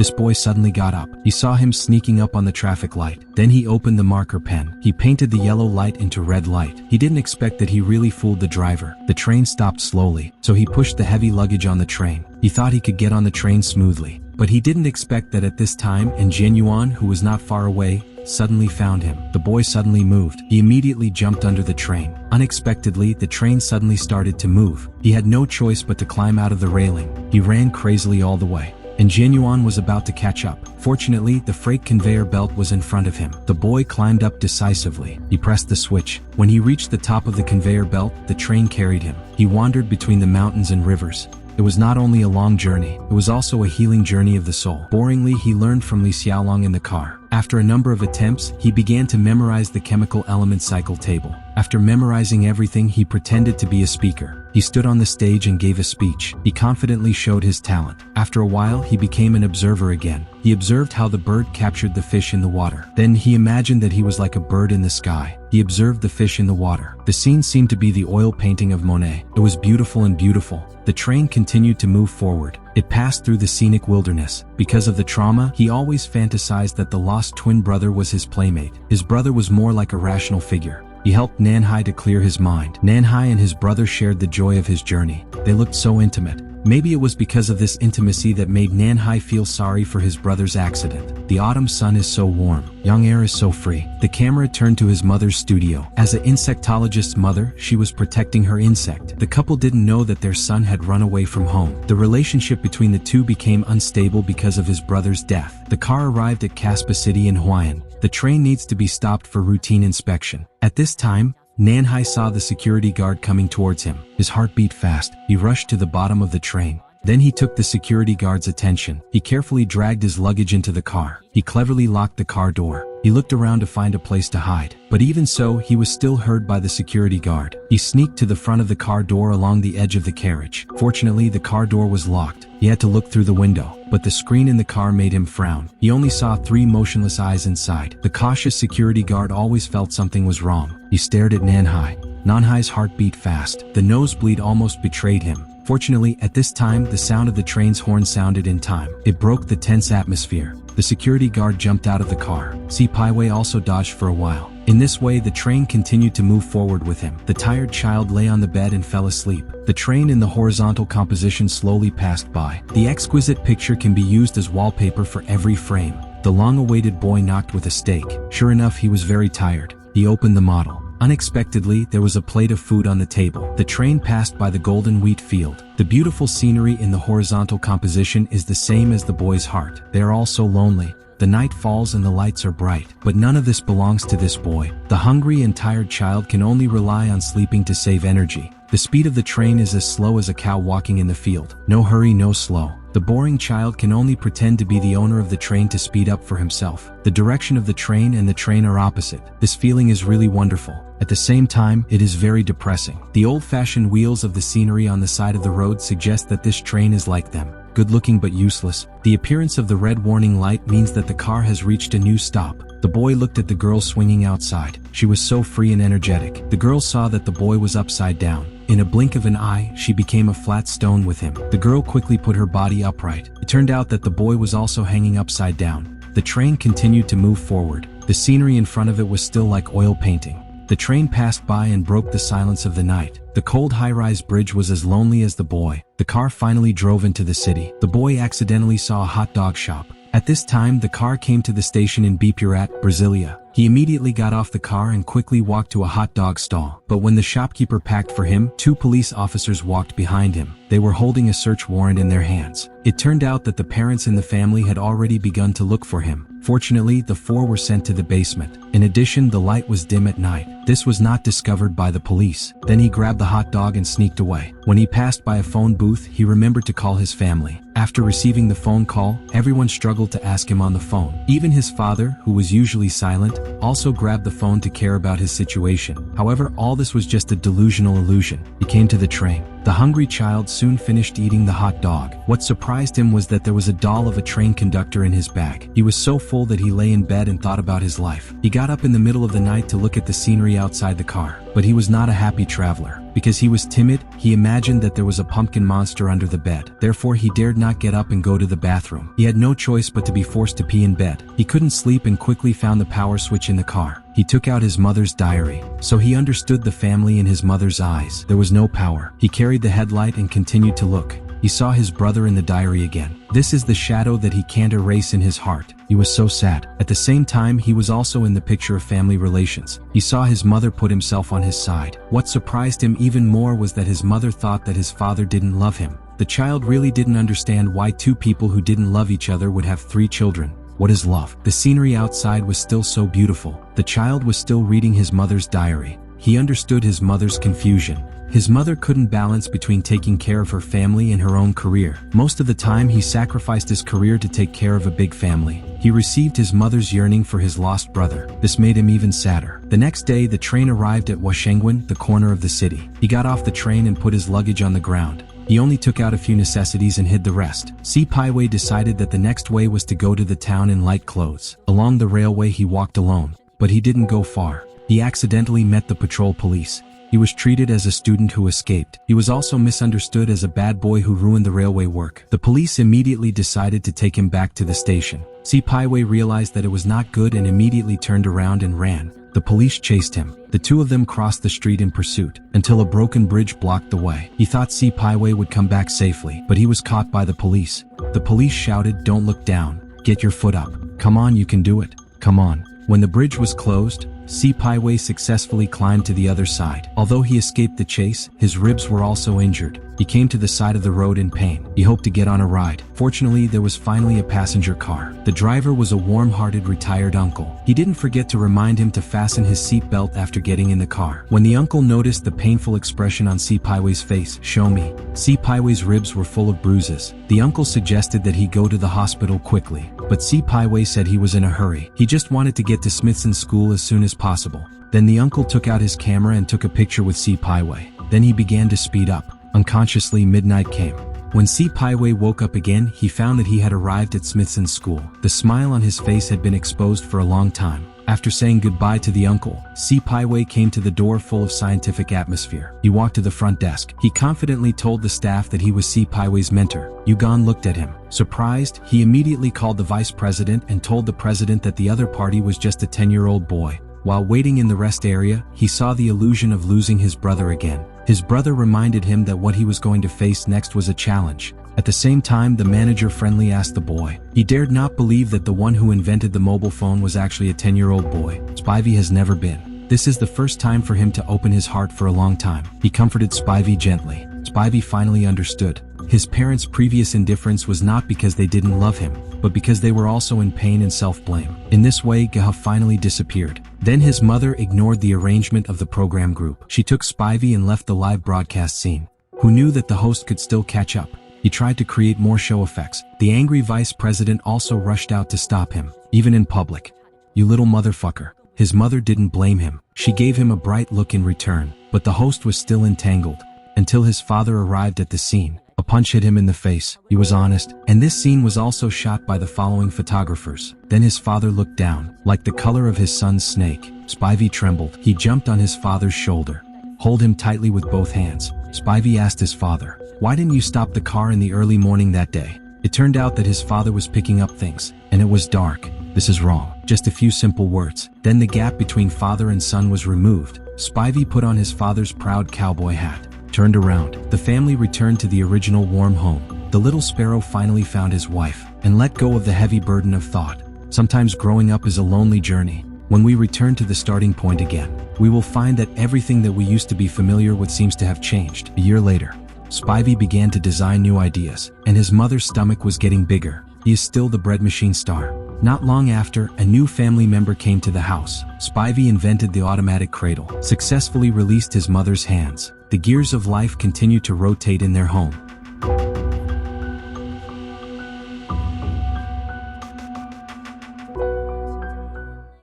this boy suddenly got up. He saw him sneaking up on the traffic light. Then he opened the marker pen. He painted the yellow light into red light. He didn't expect that he really fooled the driver. The train stopped slowly, so he pushed the heavy luggage on the train. He thought he could get on the train smoothly, but he didn't expect that at this time, Ingenuine, who was not far away, suddenly found him. The boy suddenly moved. He immediately jumped under the train. Unexpectedly, the train suddenly started to move. He had no choice but to climb out of the railing. He ran crazily all the way. Ingenuine was about to catch up. Fortunately, the freight conveyor belt was in front of him. The boy climbed up decisively. He pressed the switch. When he reached the top of the conveyor belt, the train carried him. He wandered between the mountains and rivers. It was not only a long journey, it was also a healing journey of the soul. Boringly, he learned from Li Xiaolong in the car. After a number of attempts, he began to memorize the chemical element cycle table. After memorizing everything, he pretended to be a speaker. He stood on the stage and gave a speech. He confidently showed his talent. After a while, he became an observer again. He observed how the bird captured the fish in the water. Then he imagined that he was like a bird in the sky. He observed the fish in the water. The scene seemed to be the oil painting of Monet. It was beautiful and beautiful. The train continued to move forward. It passed through the scenic wilderness. Because of the trauma, he always fantasized that the lost twin brother was his playmate. His brother was more like a rational figure. He helped Nanhai to clear his mind. Nanhai and his brother shared the joy of his journey. They looked so intimate. Maybe it was because of this intimacy that made Nanhai feel sorry for his brother's accident. The autumn sun is so warm. Young air is so free. The camera turned to his mother's studio. As an insectologist's mother, she was protecting her insect. The couple didn't know that their son had run away from home. The relationship between the two became unstable because of his brother's death. The car arrived at Caspa City in Huayan. The train needs to be stopped for routine inspection. At this time, Nanhai saw the security guard coming towards him. His heart beat fast. He rushed to the bottom of the train. Then he took the security guard's attention. He carefully dragged his luggage into the car. He cleverly locked the car door. He looked around to find a place to hide. But even so, he was still heard by the security guard. He sneaked to the front of the car door along the edge of the carriage. Fortunately, the car door was locked. He had to look through the window, but the screen in the car made him frown. He only saw 3 motionless eyes inside. The cautious security guard always felt something was wrong. He stared at Nanhai. Nanhai's heart beat fast. The nosebleed almost betrayed him. Fortunately, at this time, the sound of the train's horn sounded in time. It broke the tense atmosphere. The security guard jumped out of the car. Si Paiwei also dodged for a while. In this way, the train continued to move forward with him. The tired child lay on the bed and fell asleep. The train in the horizontal composition slowly passed by. The exquisite picture can be used as wallpaper for every frame. The long-awaited boy knocked with a stake. Sure enough, he was very tired. He opened the model. Unexpectedly, there was a plate of food on the table. The train passed by the golden wheat field. The beautiful scenery in the horizontal composition is the same as the boy's heart. They are all so lonely. The night falls and the lights are bright. But none of this belongs to this boy. The hungry and tired child can only rely on sleeping to save energy. The speed of the train is as slow as a cow walking in the field. No hurry, no slow. The boring child can only pretend to be the owner of the train to speed up for himself. The direction of the train and the train are opposite. This feeling is really wonderful. At the same time, it is very depressing. The old-fashioned wheels of the scenery on the side of the road suggest that this train is like them. Good-looking but useless. The appearance of the red warning light means that the car has reached a new stop. The boy looked at the girl swinging outside. She was so free and energetic. The girl saw that the boy was upside down. In a blink of an eye, she became a flat stone with him. The girl quickly put her body upright. It turned out that the boy was also hanging upside down. The train continued to move forward. The scenery in front of it was still like oil painting. The train passed by and broke the silence of the night. The cold high-rise bridge was as lonely as the boy. The car finally drove into the city. The boy accidentally saw a hot dog shop. At this time, the car came to the station in Bipurat, Brasilia. He immediately got off the car and quickly walked to a hot dog stall. But when the shopkeeper packed for him, 2 police officers walked behind him. They were holding a search warrant in their hands. It turned out that the parents in the family had already begun to look for him. Fortunately, the 4 were sent to the basement. In addition, the light was dim at night. This was not discovered by the police. Then he grabbed the hot dog and sneaked away. When he passed by a phone booth, he remembered to call his family. After receiving the phone call, everyone struggled to ask him on the phone. Even his father, who was usually silent, also grabbed the phone to care about his situation. However, all this was just a delusional illusion. He came to the train. The hungry child soon finished eating the hot dog. What surprised him was that there was a doll of a train conductor in his bag. He was so full that he lay in bed and thought about his life. He got up in the middle of the night to look at the scenery outside the car. But he was not a happy traveler. Because he was timid, he imagined that there was a pumpkin monster under the bed. Therefore, he dared not get up and go to the bathroom. He had no choice but to be forced to pee in bed. He couldn't sleep and quickly found the power switch in the car. He took out his mother's diary. So he understood the family in his mother's eyes. There was no power. He carried the headlight and continued to look. He saw his brother in the diary again. This is the shadow that he can't erase in his heart. He was so sad. At the same time, he was also in the picture of family relations. He saw his mother put himself on his side. What surprised him even more was that his mother thought that his father didn't love him. The child really didn't understand why two people who didn't love each other would have 3 children. What is love? The scenery outside was still so beautiful. The child was still reading his mother's diary. He understood his mother's confusion. His mother couldn't balance between taking care of her family and her own career. Most of the time, he sacrificed his career to take care of a big family. He received his mother's yearning for his lost brother. This made him even sadder. The next day, the train arrived at Washington, the corner of the city. He got off the train and put his luggage on the ground. He only took out a few necessities and hid the rest. Spivet decided that the next way was to go to the town in light clothes. Along the railway, he walked alone. But he didn't go far. He accidentally met the patrol police. He was treated as a student who escaped. He was also misunderstood as a bad boy who ruined the railway work. The police immediately decided to take him back to the station. Spivet realized that it was not good and immediately turned around and ran. The police chased him. The two of them crossed the street in pursuit, until a broken bridge blocked the way. He thought Spivet would come back safely, but he was caught by the police. The police shouted, "Don't look down. Get your foot up. Come on, you can do it. Come on." When the bridge was closed, Spivet successfully climbed to the other side. Although he escaped the chase, his ribs were also injured. He came to the side of the road in pain. He hoped to get on a ride. Fortunately, there was finally a passenger car. The driver was a warm-hearted retired uncle. He didn't forget to remind him to fasten his seatbelt after getting in the car. When the uncle noticed the painful expression on Spivet's face, "Show me." Spivet's ribs were full of bruises. The uncle suggested that he go to the hospital quickly, but Spivet said he was in a hurry. He just wanted to get to Smithson's school as soon as possible. Then the uncle took out his camera and took a picture with Spivet. Then he began to speed up. Unconsciously, midnight came. When Spivet woke up again, he found that he had arrived at Smithson's school. The smile on his face had been exposed for a long time. After saying goodbye to the uncle, Spivet came to the door full of scientific atmosphere. He walked to the front desk. He confidently told the staff that he was Spivet's mentor. Yugon looked at him. Surprised, he immediately called the vice president and told the president that the other party was just a 10-year-old boy. While waiting in the rest area, he saw the illusion of losing his brother again. His brother reminded him that what he was going to face next was a challenge. At the same time, the manager friendly asked the boy. He dared not believe that the one who invented the mobile phone was actually a 10-year-old boy. Spivet has never been. This is the first time for him to open his heart for a long time. He comforted Spivet gently. Spivet finally understood. His parents' previous indifference was not because they didn't love him, but because they were also in pain and self-blame. In this way, Geha finally disappeared. Then his mother ignored the arrangement of the program group. She took Spivet and left the live broadcast scene. Who knew that the host could still catch up? He tried to create more show effects. The angry vice president also rushed out to stop him, even in public. "You little motherfucker." His mother didn't blame him. She gave him a bright look in return, but the host was still entangled. Until his father arrived at the scene. A punch hit him in the face. He was honest, and this scene was also shot by the following photographers. Then his father looked down, like the color of his son's snake. Spivet trembled. He jumped on his father's shoulder. Hold him tightly with both hands. Spivet asked his father, "Why didn't you stop the car in the early morning that day?" It turned out that his father was picking up things, and it was dark. "This is wrong." Just a few simple words. Then the gap between father and son was removed. Spivet put on his father's proud cowboy hat. Turned around. The family returned to the original warm home. The little sparrow finally found his wife, and let go of the heavy burden of thought. Sometimes growing up is a lonely journey. When we return to the starting point again, we will find that everything that we used to be familiar with seems to have changed. A year later, Spivet began to design new ideas, and his mother's stomach was getting bigger. He is still the bread machine star. Not long after, a new family member came to the house. Spivet invented the automatic cradle, successfully released his mother's hands. The gears of life continued to rotate in their home.